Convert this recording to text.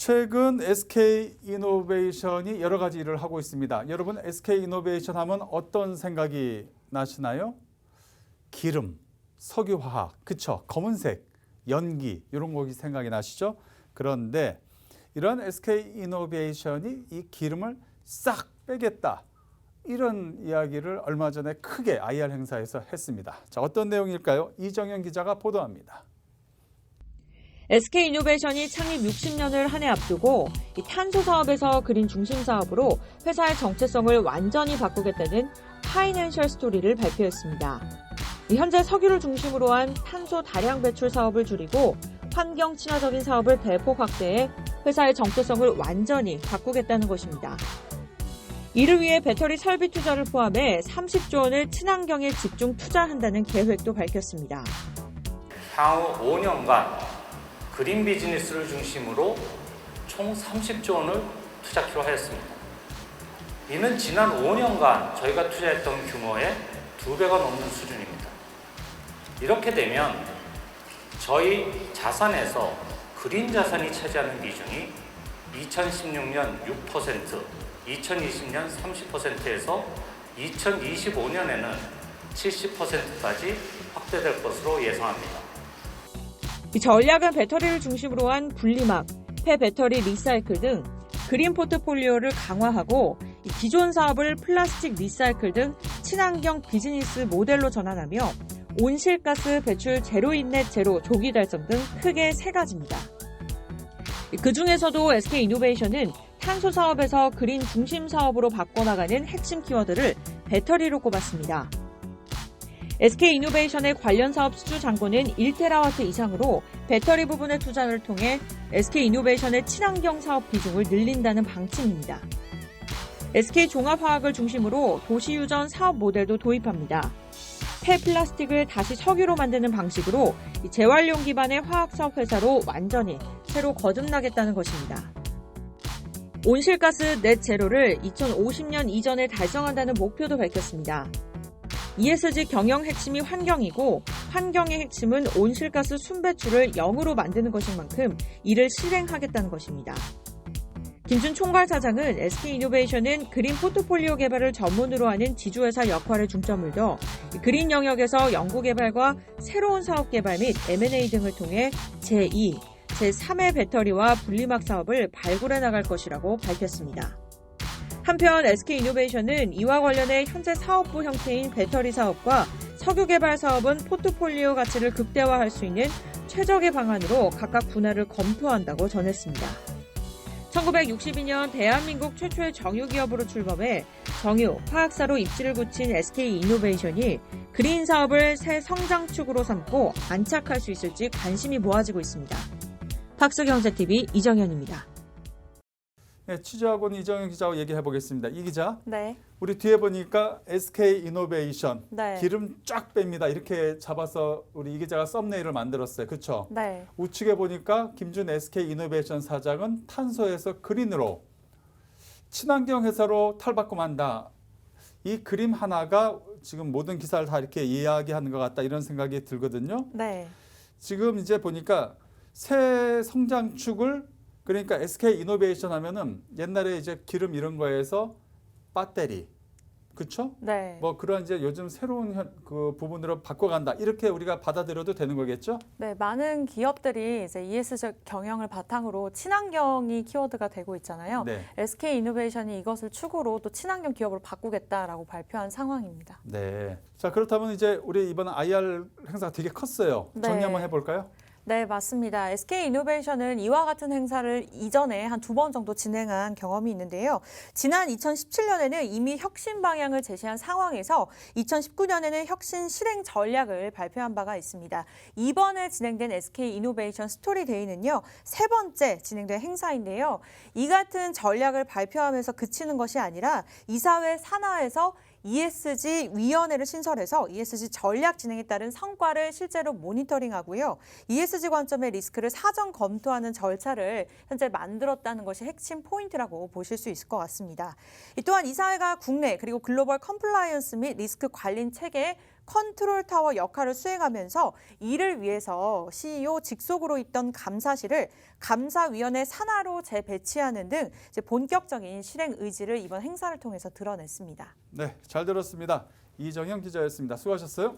최근 SK이노베이션이 여러 가지 일을 하고 있습니다. 여러분 SK이노베이션 하면 어떤 생각이 나시나요? 기름, 석유화학, 그쵸? 검은색, 연기 이런 것이 생각이 나시죠? 그런데 이런 SK이노베이션이 이 기름을 싹 빼겠다. 이런 이야기를 얼마 전에 크게 IR 행사에서 했습니다. 자, 어떤 내용일까요? 이정현 기자가 보도합니다. SK이노베이션이 창립 60년을 한 해 앞두고 이 탄소 사업에서 그린 중심 사업으로 회사의 정체성을 완전히 바꾸겠다는 파이낸셜 스토리를 발표했습니다. 현재 석유를 중심으로 한 탄소 다량 배출 사업을 줄이고 환경 친화적인 사업을 대폭 확대해 회사의 정체성을 완전히 바꾸겠다는 것입니다. 이를 위해 배터리 설비 투자를 포함해 30조 원을 친환경에 집중 투자한다는 계획도 밝혔습니다. 향후 5년간 그린 비즈니스를 중심으로 총 30조 원을 투자키로 하였습니다. 이는 지난 5년간 저희가 투자했던 규모의 2배가 넘는 수준입니다. 이렇게 되면 저희 자산에서 그린 자산이 차지하는 비중이 2016년 6%, 2020년 30%에서 2025년에는 70%까지 확대될 것으로 예상합니다. 이 전략은 배터리를 중심으로 한 분리막, 폐배터리 리사이클 등 그린 포트폴리오를 강화하고 기존 사업을 플라스틱 리사이클 등 친환경 비즈니스 모델로 전환하며 온실가스 배출 제로 인넷 제로 조기 달성 등 크게 3가지입니다. 그중에서도 SK이노베이션은 탄소 사업에서 그린 중심 사업으로 바꿔나가는 핵심 키워드를 배터리로 꼽았습니다. SK이노베이션의 관련 사업 수주 잔고는 1테라와트 이상으로 배터리 부분의 투자를 통해 SK이노베이션의 친환경 사업 비중을 늘린다는 방침입니다. SK종합화학을 중심으로 도시유전 사업 모델도 도입합니다. 폐플라스틱을 다시 석유로 만드는 방식으로 재활용 기반의 화학사업 회사로 완전히 새로 거듭나겠다는 것입니다. 온실가스 넷 제로를 2050년 이전에 달성한다는 목표도 밝혔습니다. ESG 경영 핵심이 환경이고 환경의 핵심은 온실가스 순배출을 0으로 만드는 것인 만큼 이를 실행하겠다는 것입니다. 김준 총괄사장은 SK이노베이션은 그린 포트폴리오 개발을 전문으로 하는 지주회사 역할에 중점을 둬 그린 영역에서 연구개발과 새로운 사업 개발 및 M&A 등을 통해 제2, 제3의 배터리와 분리막 사업을 발굴해 나갈 것이라고 밝혔습니다. 한편 SK이노베이션은 이와 관련해 현재 사업부 형태인 배터리 사업과 석유 개발 사업은 포트폴리오 가치를 극대화할 수 있는 최적의 방안으로 각각 분할을 검토한다고 전했습니다. 1962년 대한민국 최초의 정유기업으로 출범해 정유, 화학사로 입지를 굳힌 SK이노베이션이 그린 사업을 새 성장축으로 삼고 안착할 수 있을지 관심이 모아지고 있습니다. 팍스경제TV 이정현입니다. 네, 취재하고 온 이정현 기자와 얘기해 보겠습니다. 이 기자, 네. 우리 뒤에 보니까 SK이노베이션 네. 기름 쫙 뺍니다. 이렇게 잡아서 우리 이 기자가 썸네일을 만들었어요. 그렇죠? 네. 우측에 보니까 김준 SK이노베이션 사장은 탄소에서 그린으로 친환경 회사로 탈바꿈한다. 이 그림 하나가 지금 모든 기사를 다 이렇게 이야기하는 것 같다 이런 생각이 들거든요. 네. 지금 이제 보니까 새 성장축을 그러니까 SK이노베이션 하면은 옛날에 이제 기름 이런 거에서 배터리, 그렇죠? 네. 뭐 그런 이제 요즘 새로운 그 부분으로 바꿔간다 이렇게 우리가 받아들여도 되는 거겠죠? 네, 많은 기업들이 이제 ESG 경영을 바탕으로 친환경이 키워드가 되고 있잖아요. 네. SK이노베이션이 이것을 축으로 또 친환경 기업으로 바꾸겠다라고 발표한 상황입니다. 네. 자, 그렇다면 이제 우리 이번 IR 행사가 되게 컸어요. 정리 네. 한번 해볼까요? 네, 맞습니다. SK이노베이션은 이와 같은 행사를 이전에 한 2번 정도 진행한 경험이 있는데요. 지난 2017년에는 이미 혁신 방향을 제시한 상황에서 2019년에는 혁신 실행 전략을 발표한 바가 있습니다. 이번에 진행된 SK이노베이션 스토리데이는요, 3번째 진행된 행사인데요. 이 같은 전략을 발표하면서 그치는 것이 아니라 이사회 산하에서 ESG 위원회를 신설해서 ESG 전략 진행에 따른 성과를 실제로 모니터링하고요. ESG 관점의 리스크를 사전 검토하는 절차를 현재 만들었다는 것이 핵심 포인트라고 보실 수 있을 것 같습니다. 또한 이사회가 국내 그리고 글로벌 컴플라이언스 및 리스크 관리 체계에 컨트롤 타워 역할을 수행하면서 이를 위해서 CEO 직속으로 있던 감사실을 감사위원회 산하로 재배치하는 등 이제 본격적인 실행 의지를 이번 행사를 통해서 드러냈습니다. 네, 잘 들었습니다. 이정현 기자였습니다. 수고하셨어요.